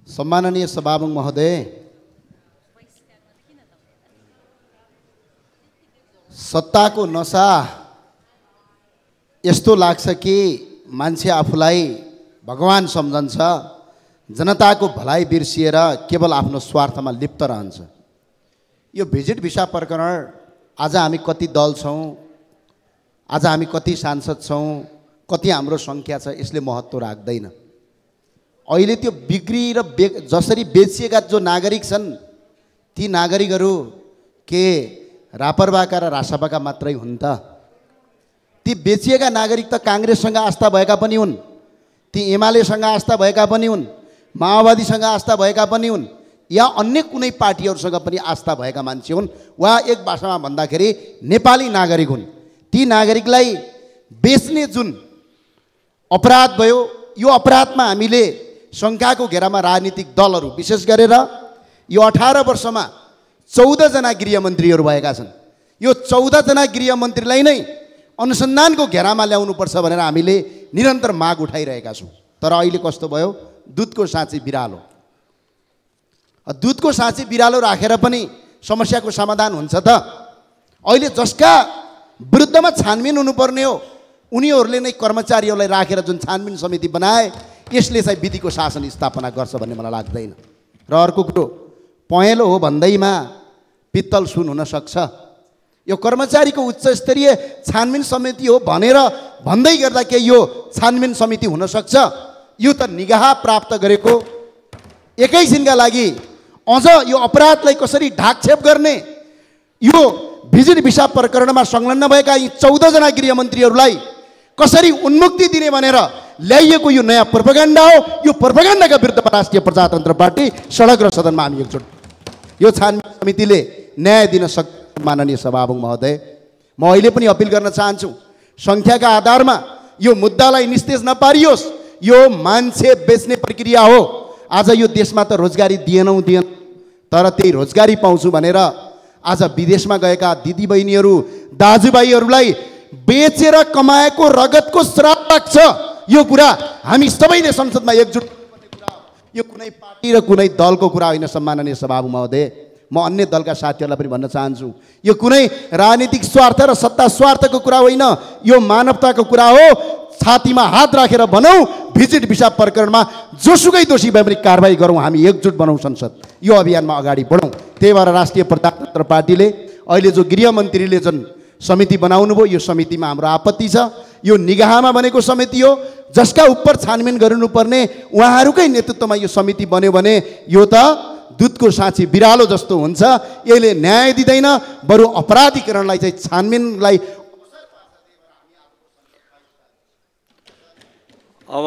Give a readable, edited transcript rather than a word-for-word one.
सम्माननीय सभामुख महोदय, सत्ताको नशा यस्तो लाग्छ कि मान्छे आफूलाई भगवान सम्झन्छ, जनताको भलाइ बिर्सिएर केवल आफ्नो स्वार्थमा लिप्त रहन्छ। यो भिजिट भिसा प्रकरण आज हामी कति दल छौँ, आज हामी कति सांसद छौँ, कति हाम्रो सङ्ख्या छ, यसले महत्त्व राख्दैन। अहिले त्यो बिक्री र जसरी बेचिएका जो नागरिक छन् ती नागरिकहरू के रापरबाका र रासपाका मात्रै हुन् त? ती बेचिएका नागरिक त काङ्ग्रेससँग आस्था भएका पनि हुन्, ती एमालेसँग आस्था भएका पनि हुन्, माओवादीसँग आस्था भएका पनि हुन्, या अन्य कुनै पार्टीहरूसँग पनि आस्था भएका मान्छे हुन्, वा एक भाषामा भन्दाखेरि नेपाली नागरिक हुन्। ती नागरिकलाई बेच्ने जुन अपराध भयो, यो अपराधमा हामीले शङ्काको घेरामा राजनीतिक दलहरू विशेष गरेर यो 18 वर्षमा 14 जना गृहमन्त्रीहरू भएका छन्। यो 14 जना गृहमन्त्रीलाई नै अनुसन्धानको घेरामा ल्याउनुपर्छ भनेर हामीले निरन्तर माग उठाइरहेका छौँ। तर अहिले कस्तो भयो, दुधको साँची बिरालो। दुधको साँची बिरालो राखेर पनि समस्याको समाधान हुन्छ त? अहिले जसका विरुद्धमा छानबिन हुनुपर्ने हो उनीहरूले नै कर्मचारीहरूलाई राखेर जुन छानबिन समिति बनाए, यसले चाहिँ विधिको शासन स्थापना गर्छ भन्ने मलाई लाग्दैन। र अर्को कुरो, पहेँलो हो भन्दैमा पित्तल सुन हुन सक्छ। यो कर्मचारीको उच्च स्तरीय छानबिन समिति हो भनेर भन्दै गर्दा के यो छानबिन समिति हुन सक्छ? यो त निगाह प्राप्त गरेको एकैछिनका लागि अझ यो अपराधलाई कसरी ढाकछेप गर्ने, यो भिजिट भिसा प्रकरणमा संलग्न भएका यी 14 जना गृहमन्त्रीहरूलाई कसरी उन्मुक्ति दिने भनेर ल्याइएको यो नयाँ प्रोपेगेन्डा हो। यो प्रोपेगेन्डाका विरुद्धमा राष्ट्रिय प्रजातन्त्र पार्टी सडक र सदनमा हामी एकजुट। यो छानबिन समितिले न्याय दिन सक्छ। माननीय सभामुख महोदय, म अहिले पनि अपिल गर्न चाहन्छु, सङ्ख्याका आधारमा यो मुद्दालाई निस्तेज नपारियोस्। यो मान्छे बेच्ने प्रक्रिया हो। आज यो देशमा त रोजगारी दिएन, तर त्यही रोजगारी पाउँछु भनेर आज विदेशमा गएका दिदीबहिनीहरू दाजुभाइहरूलाई बेचेर कमाएको रगतको श्राप लाग्छ। यो कुरा हामी सबैले संसदमा एकजुट गर्नुपर्ने कुरा हो। यो कुनै पार्टी र कुनै दलको कुरा होइन। सम्माननीय सभामुख महोदय, म अन्य दलका साथीहरूलाई पनि भन्न चाहन्छु, यो कुनै राजनीतिक स्वार्थ र सत्ता स्वार्थको कुरा होइन, यो मानवताको कुरा हो। छातीमा हात राखेर भनौँ, भिजिट भिसा प्रकरणमा जोसुकै दोषी भए पनि कारबाही गरौँ, हामी एकजुट बनाउँ संसद, यो अभियानमा अगाडि बढौँ। त्यही भएर राष्ट्रिय प्रजातन्त्र पार्टीले अहिले जो गृहमन्त्रीले जुन समिति बनाउनु भयो, यो समितिमा हाम्रो आपत्ति छ। यो निगाहमा बनेको समिति हो, जसका उपर छानबिन गर्नुपर्ने उहाँहरूकै नेतृत्वमा यो समिति बन्यो भने यो त दुधको साँची बिरालो जस्तो हुन्छ। यसले न्याय दिँदैन, बरु अपराधीकरणलाई चाहिँ छानबिनलाई अब